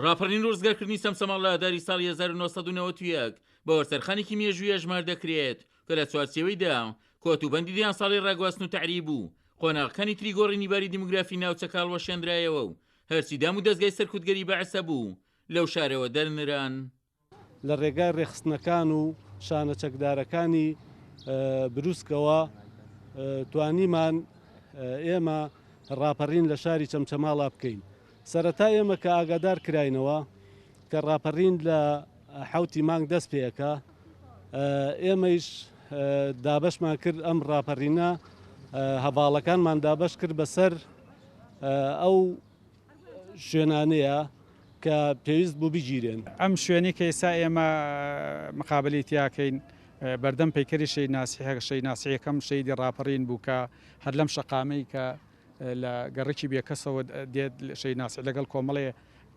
ڕاپەڕین و ڕزگارکردنی سەمسەماڵ لە ئاداری ساڵی 1991 بە وەرسەرخانێکی مێژوویە ژمار دەکرێت کە لە چوارچێوەیدا کۆتوبەندی دیان ساڵی ڕاگواستن و تەعریب و قۆناغەکانی تری گۆڕینی باری دیموگرافی ناوچە کاڵوەشێنرایەوە و هەرچی دام و دەستگای سەرکوتگەری بەعسە بوو لەو شارەوە دەرنران. لە ڕێگای ڕێخستنەکان و شانە چەکدارەکانی بروسکەوە توانیمان ئێمە ڕاپەڕین لە شاری چەمچەماڵا بکەین. سەرەتا ئێمە کە ئاگادار کراینەوە کە ڕاپەڕین لە حوتی مانگ دەست پێەکە، ئێمەش دابەشمان کرد ئەم ڕاپەڕینە هەواڵەکانمان دابەش کرد بەسەر ئەو شوێنانەیە کە پێویست بوو بگیرێن. ئەم شوێنی کە ئێستا ئێمە مقابلی تیاکەین بەردەم پەیکەری شەی ناسیحە شەی ناسیەکەم شەیدی ڕاپەڕین بوو کە هەر لەم شەقامەی کە لە گەڕێکی بێکەسەوە دێت شەی ناسی لەگەڵ کۆمەڵێ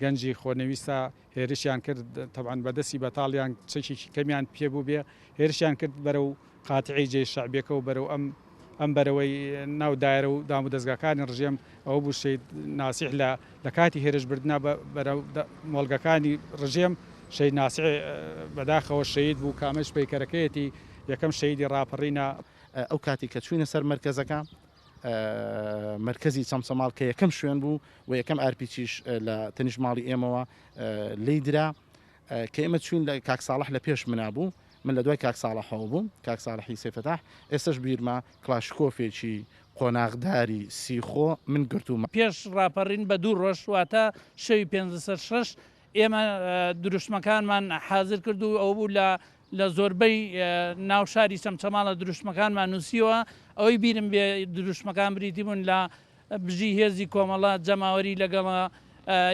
گەنجی خۆنەویستە هێرشیان کرد تەبعاً بەدەستی بەتاڵیان چەکی کەمیان پێبوو بێ هێرشیان کرد بەرەو قاتعی جێی شەعبیەکە و بەرەو ئەم بەرەوەی ناو دایرە و دام و دەستگاکانی ڕژێم ئەوە بوو شەید ناسیح لە کاتی هێرشبردنا بەرەو مۆڵگەکانی ڕژێم شەید ناسیح بەداخەوە شەید بوو کامەش پەیکەرەکەیەتی یەکەم شەیدی ڕاپەڕینە. ئەو کاتی کە چوینە سەر مەرکەزەکە مرکزی چەمچەماڵ کە یەکەم شوێن بوو و یەکەم ئارپیچیش لە تەنیژماڵی ئێمەوە لێیدرا کە ئێمە چوین لە کاک ساڵح لە پێش منابوو، من لە دوای کاک ساڵحەوە بووم، کاک ساڵحی سێفتاح. ئێستش بیرما کلاشکۆفێکی قۆناغداری سیخۆ من گرتومە. پێش ڕاپەڕین بە دوو ڕۆژ واتە شەوی 506 ئێمە دروشمەکانمان حازر کرد و ئەو بوو لە زۆربەی ناو شاری چەمچەماڵە دروشمەکانمان نووسیوە. ئەوەی بیرم بێ دروشمەکان بریتی بوون لە بژی هێزی کۆمەڵە جەماوەری لەگەڵە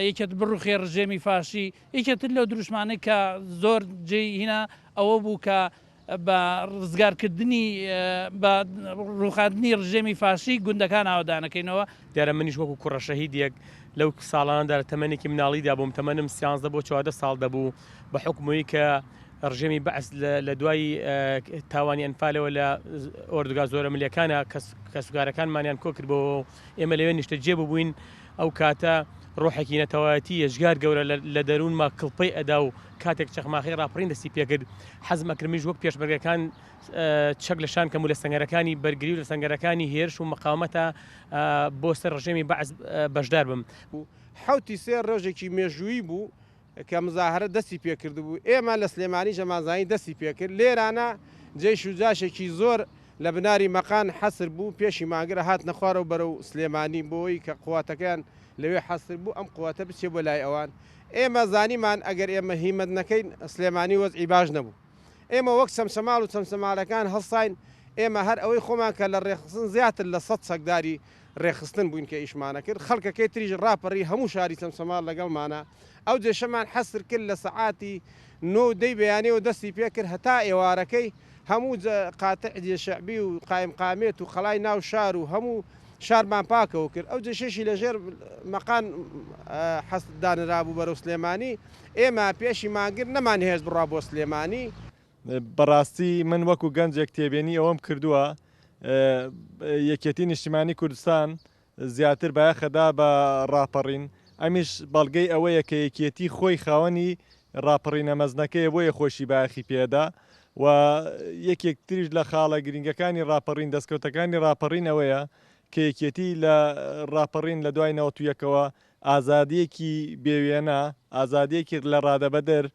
یەکێت بڕوخێ ڕژێمی فاشی. یەکێتر لەو دروشمانەی کە زۆر جێی هینە ئەوە بوو کە بە ڕزگارکردنی بە ڕوخاندنی ڕژێمی فاشی گوندەکان ئاوادانەکەینەوە. دیارە منیش وەکو کوڕە شەهیدێک لەو ساڵاندا تەمەنێکی مناڵیدا بووم، تەمەنم 13 بۆ 14 ساڵ دەبوو بە حکومەوەی کە ڕژێمی بەعس لە دوای تاوانی ئەنفالەوە لە ئۆردوگا زۆرە ملیەکانە کەسوگارەکانمانیان کۆ کردبەوە ئێمە لەوێ نیشتە جێ ببووین. ئەو کاتە ڕۆحێکی نەتەوایەتی ێژگار گەورە لە دەروونما کڵپەی ئەدا و کاتێک چەخماخی ڕاپەڕین دەستی پێکرد حەزمەکرمیش وەک پێشمەرگەکان چەک لەشان کەم و لە سەنگەرەکانی بەرگری و لە سەنگەرەکانی هێرش و مەقاومەتە بۆ سەر ڕژێمی بەعس بەشدار بم. حوتی سێ ڕۆژێکی مێژووی بوو کە مزاهرە دەستی پێکرد بوو. ئێمە لە سلێمانی ژەمازانی دەستی پێکرد. لێرانە جێش و جاشێکی زۆر لە بناری مەقان حەسر بوو، پێشی ماگرە هات نەخوارەوە بەرەو سلێمانی بۆی کە قواتەکەیان لەوێ حەسر بوو ئەم قواتە بچێ بۆ لای ئەوان. ئێمە زانیمان ئەگەر ئێمە هیمەت نەکەین سلێمانی وەزعی باش نەبوو. ئێمە وەک چەمچەماڵ و چەمچەماڵەکان هەڵساین. ئێمە هەر ئەوەی خۆمان کە لە ڕێخستن زیاتر لە 100 چەکداری ڕێخستن بووین کە ئیشمانە کرد. خەڵکەکەی تریژ ڕاپەڕی هەموو شاری چەمچەماڵ لەگەڵمانە. ئەو جێشەمان حەسر کرد لە سەعاتی 9 دەی بەیانەوە دەستی پێکرد هەتا ئێوارەکەی هەموو قاتع شەعبی و قایم قامێت و خەڵای ناو شار و هەموو شارمان پاکەوە کرد. ئەو جێشەشی لەژێر مەقان دانرابوو بەرەو سلێمانی. ئێمە پێشی ماگر نەمان هێز بڕا بۆ سلێمانی. بەڕاستی من وەکو گەنجێک تێبێنی ئەوەم کردووە یەکێتی نیشتیمانی کوردستان زیاتر بایەخەدا بە ڕاپەڕین. ئەمیش بەڵگەی ئەوەیە کە یەکێتی خۆی خاوەنی ڕاپەڕینە مەزنەکەیە بۆیە خۆشی باەخی پێدا و یەکێک تریش لە خاڵە گرنگەکانی ڕاپەڕین دەستکەوتەکانی ڕاپەڕین ئەوەیە کە یەکێتی لە ڕاپەڕین لە دوای نەوەتویەکەوە ئازادیەکی بێوێنە ئازادیەکی لە ڕادەبەدەر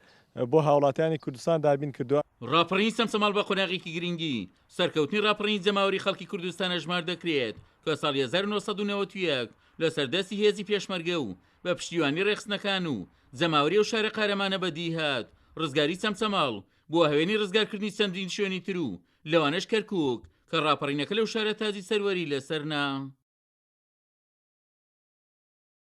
بۆ هاوڵاتیانی کوردستان دابین کردووە. ڕاپەڕینی سەمسەماڵ بە قۆناغێکی گرنگی سەرکەوتنی ڕاپەڕینی جەماوەری خەڵکی کوردستانە ژمار دەکرێت کە ساڵی 1991 لە سەردەستی هێزی پێشمەرگە و بە پشتیوانی ڕێخستنەکان و جەماوەری و شارە قارەمانە بەدی هات. ڕزگاری چەمچەماڵ بۆ هەوێنی ڕزگارکردنی چەندین شوێنی تر و لەوانەش کەرکووک کە ڕاپەڕینەکە لەو شارە تازی سەروەری لەسەرنا.